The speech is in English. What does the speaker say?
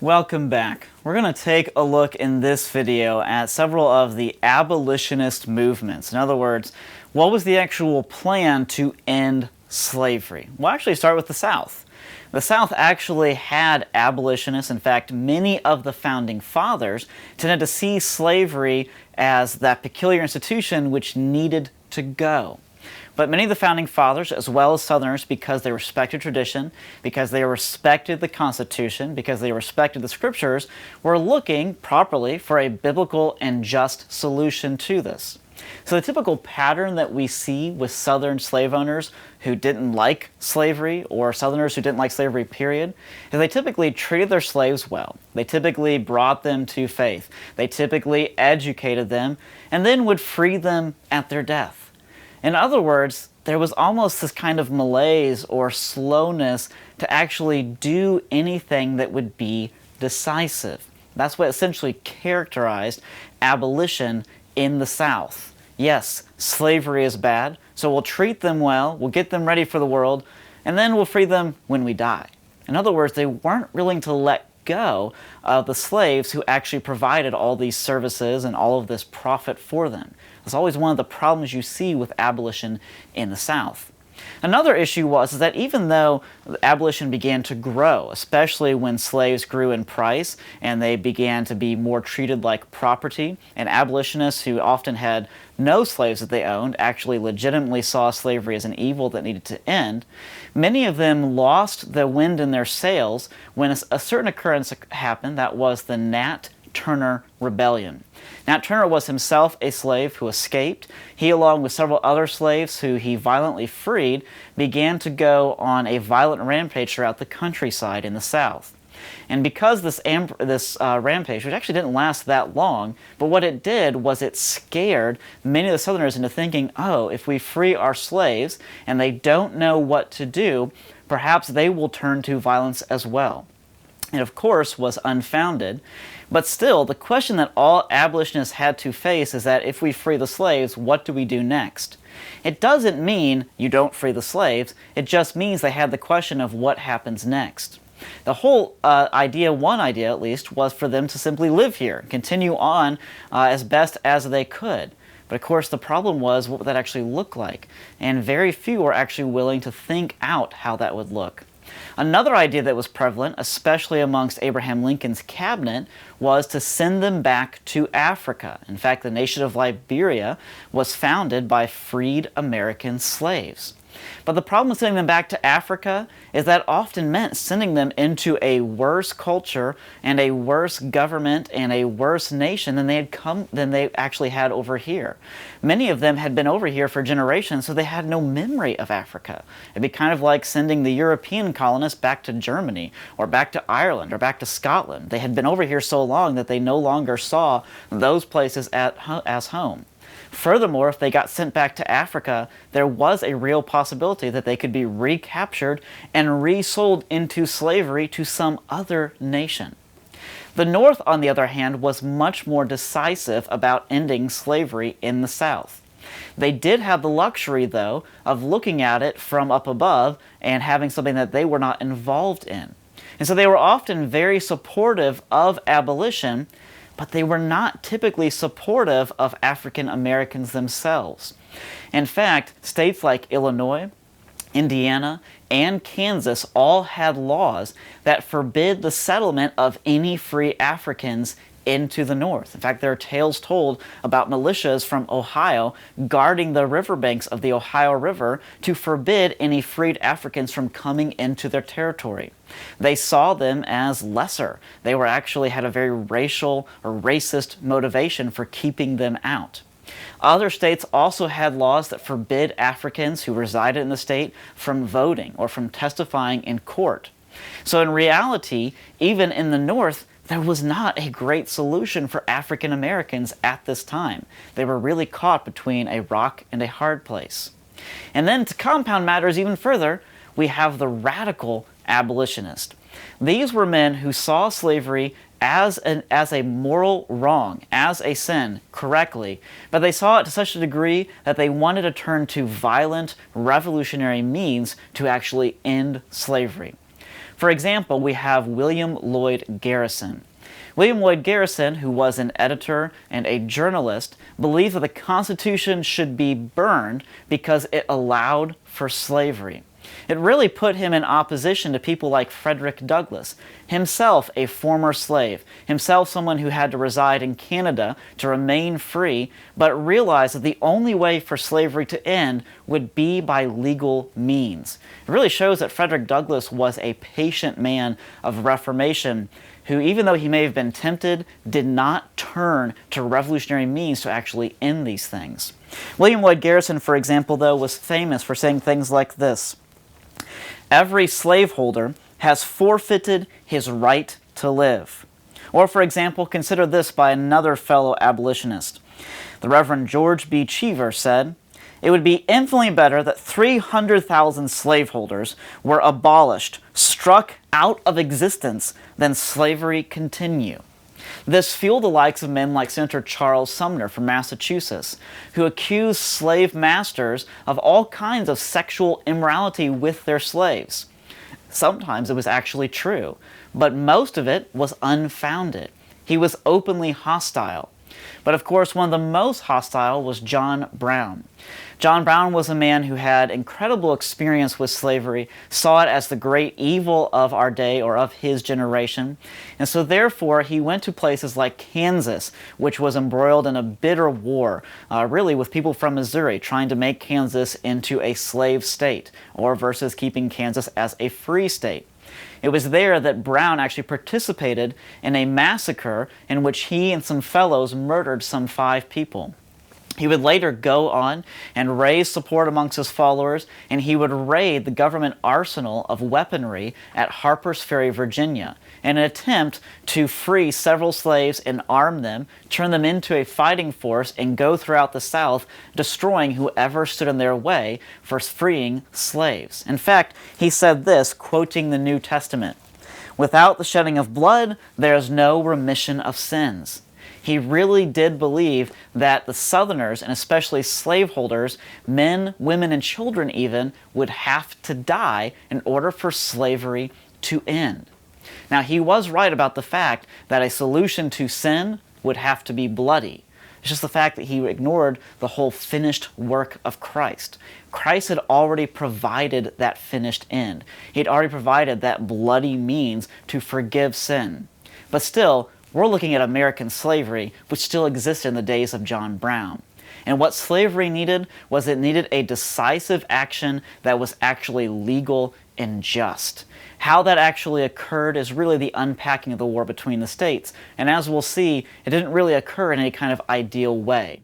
Welcome back. We're going to take a look in this video at several of the abolitionist movements. In other words, what was the actual plan to end slavery? We'll actually start with the South. The South actually had abolitionists. In fact, many of the founding fathers tended to see slavery as that peculiar institution which needed to go. But many of the founding fathers, as well as Southerners, because they respected tradition, because they respected the Constitution, because they respected the Scriptures, were looking properly for a biblical and just solution to this. So the typical pattern that we see with Southern slave owners who didn't like slavery, or Southerners who didn't like slavery, period, is they typically treated their slaves well. They typically brought them to faith. They typically educated them, and then would free them at their death. In other words, there was almost this kind of malaise or slowness to actually do anything that would be decisive. That's what essentially characterized abolition in the South. Yes, slavery is bad, so we'll treat them well, we'll get them ready for the world, and then we'll free them when we die. In other words, they weren't willing to let go of the slaves who actually provided all these services and all of this profit for them. That's always one of the problems you see with abolition in the South. Another issue was that even though abolition began to grow, especially when slaves grew in price and they began to be more treated like property, and abolitionists who often had no slaves that they owned actually legitimately saw slavery as an evil that needed to end, many of them lost the wind in their sails when a certain occurrence happened. That was the Nat Turner Rebellion. Nat Turner was himself a slave who escaped. He, along with several other slaves who he violently freed, began to go on a violent rampage throughout the countryside in the South. And because this rampage, which actually didn't last that long, but what it did was it scared many of the Southerners into thinking, oh, if we free our slaves and they don't know what to do, perhaps they will turn to violence as well. It, of course, was unfounded. But still, the question that all abolitionists had to face is that if we free the slaves, what do we do next? It doesn't mean you don't free the slaves. It just means they had the question of what happens next. The whole one idea at least, was for them to simply live here, continue on as best as they could. But of course, the problem was, what would that actually look like? And very few were actually willing to think out how that would look. Another idea that was prevalent, especially amongst Abraham Lincoln's cabinet, was to send them back to Africa. In fact, the nation of Liberia was founded by freed American slaves. But the problem with sending them back to Africa is that often meant sending them into a worse culture and a worse government and a worse nation than they actually had over here. Many of them had been over here for generations, so they had no memory of Africa. It'd be kind of like sending the European colonists back to Germany or back to Ireland or back to Scotland. They had been over here so long that they no longer saw those places as home. Furthermore, if they got sent back to Africa, there was a real possibility that they could be recaptured and resold into slavery to some other nation. The North, on the other hand, was much more decisive about ending slavery in the South. They did have the luxury, though, of looking at it from up above and having something that they were not involved in. And so they were often very supportive of abolition, but they were not typically supportive of African Americans themselves. In fact, states like Illinois, Indiana, and Kansas all had laws that forbid the settlement of any free Africans into the North. In fact, there are tales told about militias from Ohio guarding the riverbanks of the Ohio River to forbid any freed Africans from coming into their territory. They saw them as lesser. They were actually had a very racial or racist motivation for keeping them out. Other states also had laws that forbid Africans who resided in the state from voting or from testifying in court. So in reality, even in the North, there was not a great solution for African Americans at this time. They were really caught between a rock and a hard place. And then to compound matters even further, we have the radical abolitionist. These were men who saw slavery as a moral wrong, as a sin, correctly, but they saw it to such a degree that they wanted to turn to violent, revolutionary means to actually end slavery. For example, we have William Lloyd Garrison. William Lloyd Garrison, who was an editor and a journalist, believed that the Constitution should be burned because it allowed for slavery. It really put him in opposition to people like Frederick Douglass, himself a former slave, himself someone who had to reside in Canada to remain free, but realized that the only way for slavery to end would be by legal means. It really shows that Frederick Douglass was a patient man of Reformation who, even though he may have been tempted, did not turn to revolutionary means to actually end these things. William Lloyd Garrison, for example, though, was famous for saying things like this: "Every slaveholder has forfeited his right to live." Or, for example, consider this by another fellow abolitionist. The Reverend George B. Cheever said, "It would be infinitely better that 300,000 slaveholders were abolished, struck out of existence, than slavery continue." This fueled the likes of men like Senator Charles Sumner from Massachusetts, who accused slave masters of all kinds of sexual immorality with their slaves. Sometimes it was actually true, but most of it was unfounded. He was openly hostile. But of course, one of the most hostile was John Brown. John Brown was a man who had incredible experience with slavery, saw it as the great evil of our day or of his generation, and so therefore he went to places like Kansas, which was embroiled in a bitter war, really with people from Missouri trying to make Kansas into a slave state, or versus keeping Kansas as a free state. It was there that Brown actually participated in a massacre in which he and some fellows murdered some 5 people. He would later go on and raise support amongst his followers, and he would raid the government arsenal of weaponry at Harper's Ferry, Virginia, in an attempt to free several slaves and arm them, turn them into a fighting force, and go throughout the South, destroying whoever stood in their way for freeing slaves. In fact, he said this, quoting the New Testament, "Without the shedding of blood, there is no remission of sins." He really did believe that the Southerners, and especially slaveholders, men, women, and children even, would have to die in order for slavery to end. Now, he was right about the fact that a solution to sin would have to be bloody. It's just the fact that he ignored the whole finished work of Christ. Christ had already provided that finished end. He had already provided that bloody means to forgive sin. But still, we're looking at American slavery, which still existed in the days of John Brown. And what slavery needed was it needed a decisive action that was actually legal and just. How that actually occurred is really the unpacking of the war between the states. And as we'll see, it didn't really occur in any kind of ideal way.